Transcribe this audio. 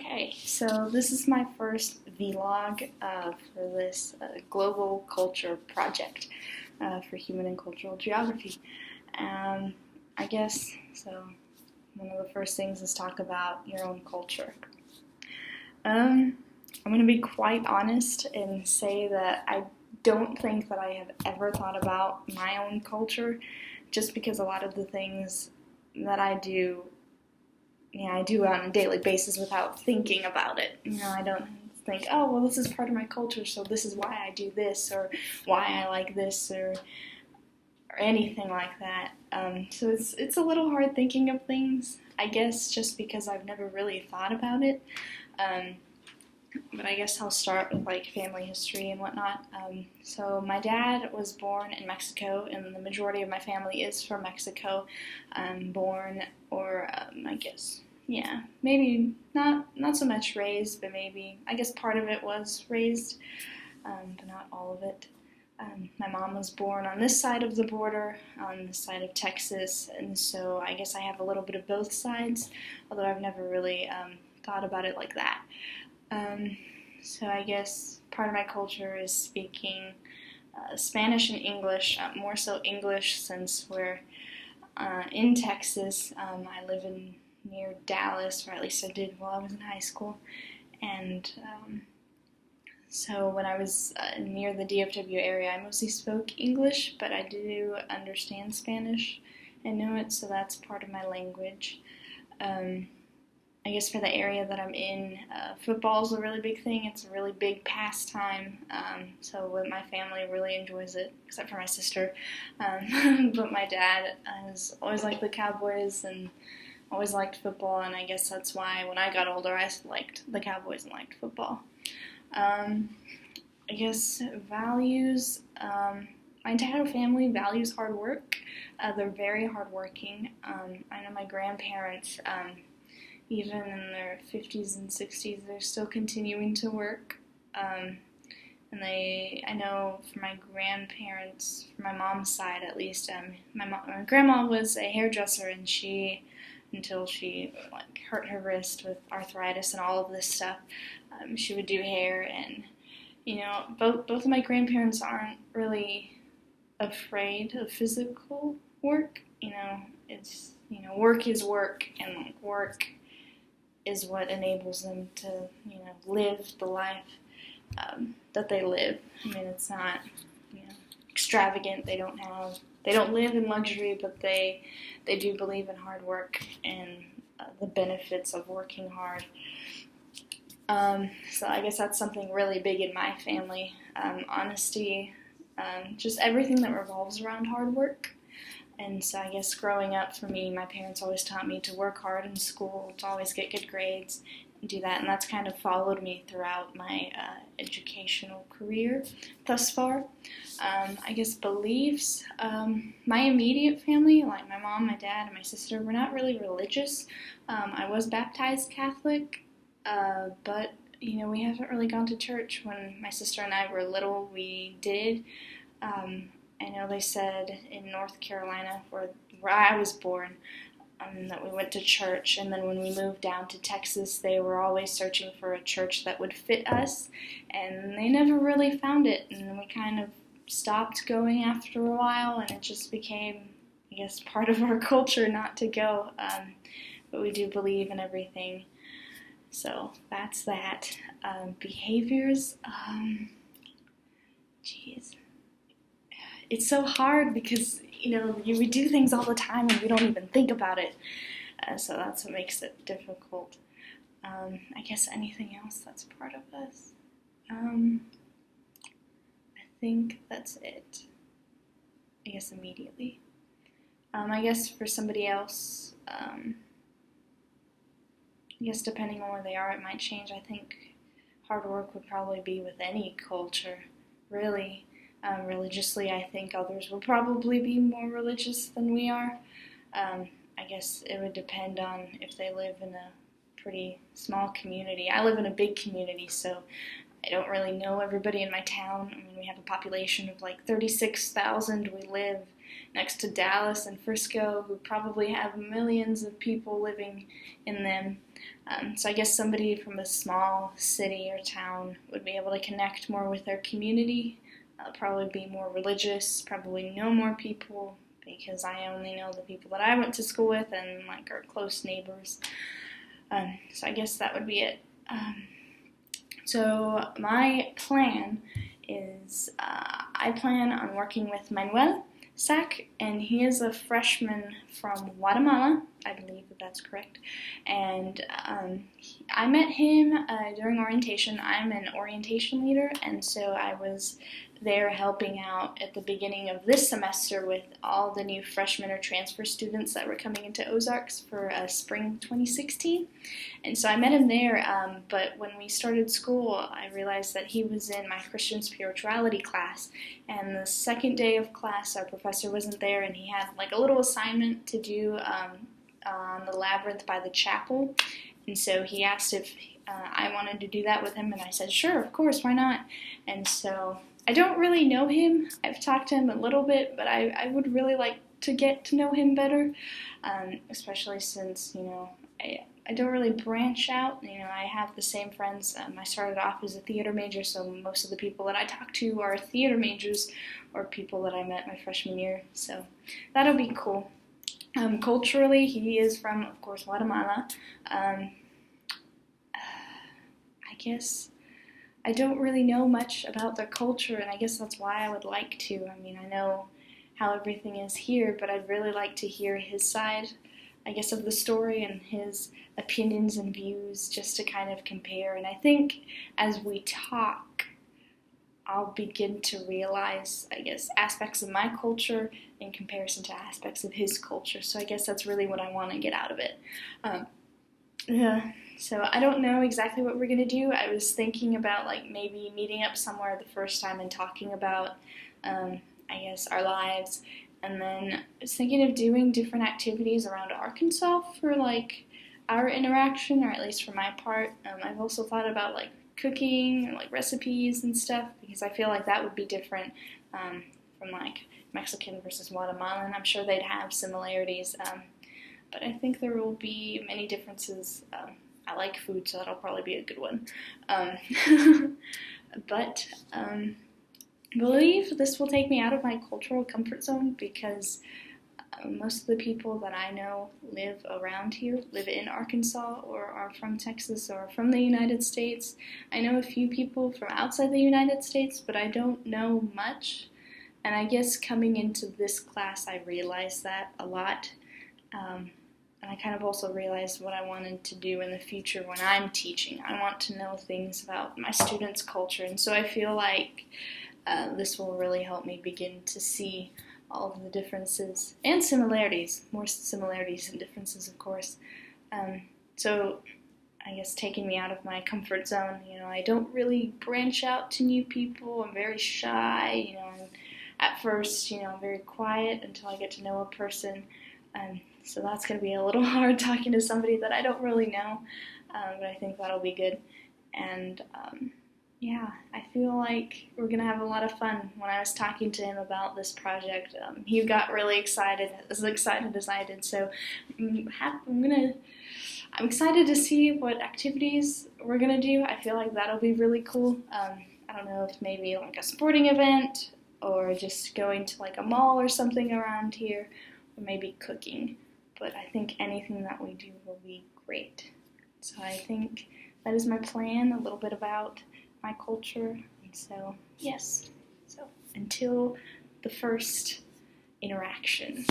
Okay, so this is my first vlog for this global culture project for human and cultural geography. Um, I guess, so one of the first things is talk about your own culture. I'm going to be quite honest and say that I don't think that I have ever thought about my own culture, just because a lot of the things that I do I do on a daily basis without thinking about it. I don't think, oh, well, this is part of my culture, so this is why I do this, or why I like this, or anything like that. So it's a little hard thinking of things, I guess, just because I've never really thought about it. But I guess I'll start with like family history and whatnot. So my dad was born in Mexico, and the majority of my family is from Mexico. Born, or I guess, yeah, maybe not so much raised, but maybe I guess part of it was raised, but not all of it. My mom was born on this side of the border, on the side of Texas, and so I guess I have a little bit of both sides, although I've never really thought about it like that. So I guess part of my culture is speaking Spanish and English, more so English since we're in Texas. I live near Dallas, or at least I did while I was in high school, and so when I was near the DFW area, I mostly spoke English, but I do understand Spanish and know it, so that's part of my language. I guess for the area that I'm in, football is a really big thing. It's a really big pastime, so my family really enjoys it, except for my sister. But my dad has always liked the Cowboys and always liked football, and I guess that's why when I got older I liked the Cowboys and liked football. I guess values, my entire family values hard work. They're very hardworking. I know my grandparents, even in their 50s and 60s, they're still continuing to work. And I know for my grandparents, for my mom's side at least, my grandma was a hairdresser, and until she hurt her wrist with arthritis and all of this stuff, she would do hair. And both of my grandparents aren't really afraid of physical work. It's work is work, and work is what enables them to, live the life that they live. I mean, it's not, extravagant. They don't live in luxury, but they do believe in hard work and the benefits of working hard. So I guess that's something really big in my family. Honesty, just everything that revolves around hard work. And so I guess growing up for me, my parents always taught me to work hard in school, to always get good grades, and do that. And that's kind of followed me throughout my educational career thus far. I guess beliefs, my immediate family, like my mom, my dad, and my sister, were not really religious. I was baptized Catholic, but, we haven't really gone to church. When my sister and I were little, we did. I know they said in North Carolina, where I was born, that we went to church, and then when we moved down to Texas, they were always searching for a church that would fit us, and they never really found it, and then we kind of stopped going after a while, and it just became, I guess, part of our culture not to go, but we do believe in everything, so that's that. Behaviors, it's so hard because, we do things all the time and we don't even think about it. So that's what makes it difficult. I guess anything else that's part of us. I think that's it. I guess immediately. I guess for somebody else, I guess depending on where they are, it might change. I think hard work would probably be with any culture, really. Religiously, I think others will probably be more religious than we are. I guess it would depend on if they live in a pretty small community. I live in a big community, so I don't really know everybody in my town. I mean, we have a population of like 36,000. We live next to Dallas and Frisco, who probably have millions of people living in them. So I guess somebody from a small city or town would be able to connect more with their community, probably be more religious, probably know more people, because I only know the people that I went to school with and like our close neighbors. So I guess that would be it. So my plan is I plan on working with Manuel Sack, and he is a freshman from Guatemala. I believe that that's correct. And I met him during orientation. I'm an orientation leader, and so I was there helping out at the beginning of this semester with all the new freshmen or transfer students that were coming into Ozarks for spring 2016. And so I met him there, but when we started school, I realized that he was in my Christian spirituality class, and the second day of class, our professor wasn't there, and he had like a little assignment to do on the labyrinth by the chapel, and so he asked if I wanted to do that with him, and I said, sure, of course, why not? And so I don't really know him. I've talked to him a little bit, but I would really like to get to know him better, especially since, I don't really branch out. I have the same friends. I started off as a theater major, so most of the people that I talk to are theater majors or people that I met my freshman year, so that'll be cool. Culturally, he is from, of course, Guatemala. I guess I don't really know much about their culture, and I guess that's why I would like to. I know how everything is here, but I'd really like to hear his side, I guess, of the story and his opinions and views, just to kind of compare. And I think as we talk, I'll begin to realize, I guess, aspects of my culture in comparison to aspects of his culture. So I guess that's really what I want to get out of it. So I don't know exactly what we're going to do. I was thinking about maybe meeting up somewhere the first time and talking about, I guess, our lives. And then I was thinking of doing different activities around Arkansas for our interaction, or at least for my part. I've also thought about cooking, recipes and stuff, because I feel like that would be different from Mexican versus Guatemalan. I'm sure they'd have similarities, but I think there will be many differences. I like food, so that'll probably be a good one. But I believe this will take me out of my cultural comfort zone, because most of the people that I know live around here, live in Arkansas, or are from Texas, or from the United States. I know a few people from outside the United States, but I don't know much. And I guess coming into this class, I realized that a lot. And I kind of also realized what I wanted to do in the future when I'm teaching. I want to know things about my students' culture, and so I feel like this will really help me begin to see all of the differences and similarities, more similarities than differences, of course. So I guess taking me out of my comfort zone, I don't really branch out to new people. I'm very shy, and at first, I'm very quiet until I get to know a person. So that's going to be a little hard talking to somebody that I don't really know, but I think that'll be good. And I feel like we're going to have a lot of fun. When I was talking to him about this project, he got really excited, as excited as I did. So I'm excited to see what activities we're going to do. I feel like that'll be really cool. I don't know if maybe a sporting event, or just going to a mall or something around here, or maybe cooking. But I think anything that we do will be great. So I think that is my plan, a little bit about my culture. And so, yes. So until the first interaction.